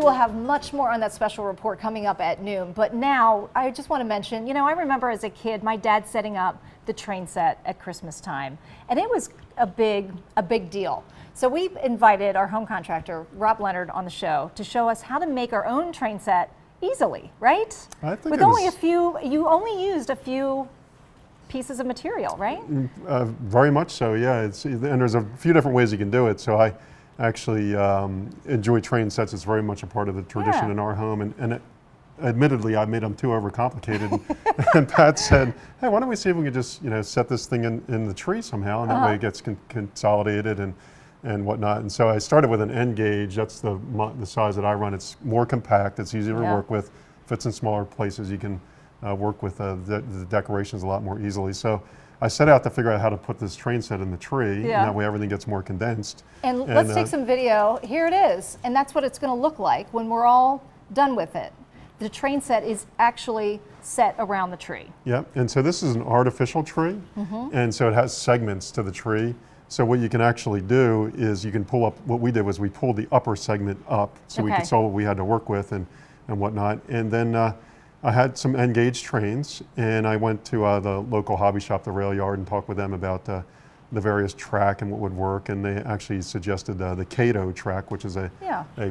will have much more on that special report coming up at noon. But now I just want to mention, you know, I remember as a kid, my dad setting up the train set at Christmas time, and it was a big deal. So we invited our home contractor, Rob Leonard, on the show to show us how to make our own train set easily, right? I think with only a few, you only used a few pieces of material, right? Very much so, yeah. And there's a few different ways you can do it. So I actually enjoy train sets. It's very much a part of the tradition in our home. And admittedly, I made them too overcomplicated. And Pat said, hey, why don't we see if we could just, you know, set this thing in the tree somehow, and that way it gets consolidated and whatnot. And so I started with an N gauge. That's the size that I run. It's more compact. It's easier to work with. Fits in smaller places. You can work with the decorations a lot more easily. So I set out to figure out how to put this train set in the tree, and that way everything gets more condensed. And let's take some video. Here it is, and that's what it's going to look like when we're all done with it. The train set is actually set around the tree. Yeah, and so this is an artificial tree, and so it has segments to the tree. So what you can actually do is you can pull up, what we did was we pulled the upper segment up so we could saw what we had to work with and whatnot. And then I had some N-gauge trains, and I went to the local hobby shop, the Rail Yard, and talked with them about the various track and what would work. And they actually suggested the Kato track, which is a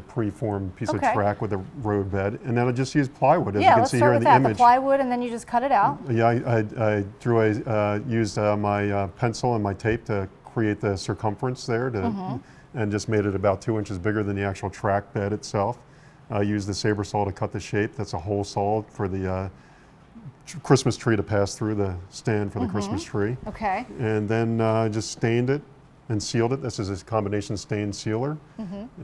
pre-formed piece of track with a road bed. And then I just used plywood, as you can see here in the image. The plywood, and then you just cut it out. Yeah, I used my pencil and my tape to create the circumference there, and just made it about 2 inches bigger than the actual track bed itself. I used the saber saw to cut the shape. That's a hole saw for the Christmas tree to pass through the stand for the Christmas tree. Okay. And then just stained it and sealed it. This is a combination stain sealer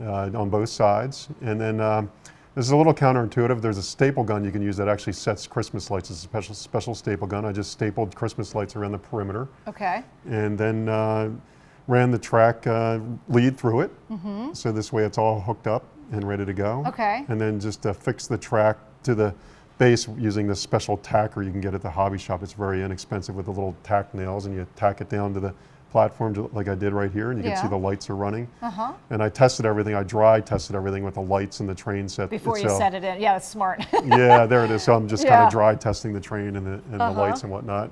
on both sides. And then this is a little counterintuitive. There's a staple gun you can use that actually sets Christmas lights. It's a special staple gun. I just stapled Christmas lights around the perimeter. Okay. And then ran the track lead through it. So this way it's all hooked up and ready to go. Okay. And then just fix the track to the base using this special tacker you can get at the hobby shop. It's very inexpensive with the little tack nails, and you tack it down to the platform like I did right here, and you can see the lights are running. And I tested everything. I dry tested everything with the lights and the train set before itself. you set it in. Yeah, that's smart. Yeah, there it is. So I'm just kind of dry testing the train and the lights and whatnot.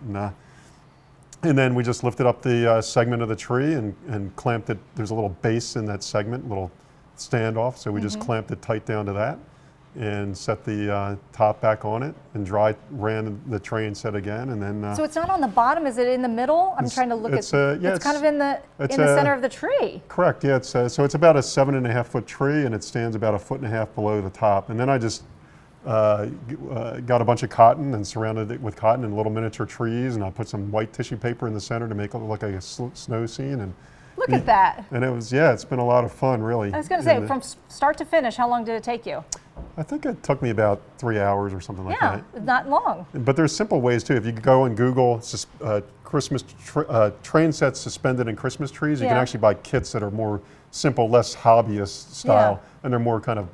And then we just lifted up the segment of the tree and clamped it. There's a little base in that segment, little standoff. So we just clamped it tight down to that and set the top back on it and ran the train set again. And then so it's not on the bottom, is it in the middle? I'm trying to look at it's kind of in the center of the tree. Correct, yeah. So it's about a 7.5 foot tree, and it stands about 1.5 feet below the top. And then I just got a bunch of cotton and surrounded it with cotton and little miniature trees, and I put some white tissue paper in the center to make it look like a snow scene. And look at that. And it was, it's been a lot of fun, really. I was going to say, from start to finish, how long did it take you? I think it took me about 3 hours or something like that. Yeah, not long. But there's simple ways too. If you go and Google Christmas train sets suspended in Christmas trees, you can actually buy kits that are more simple, less hobbyist style, and they're more kind of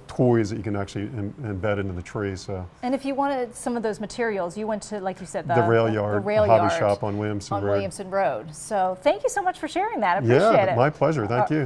toys that you can actually embed into the tree. So. And if you wanted some of those materials, you went to, like you said, the Rail Yard, hobby shop on Williamson Road. So thank you so much for sharing that. I appreciate it. My pleasure. Thank you.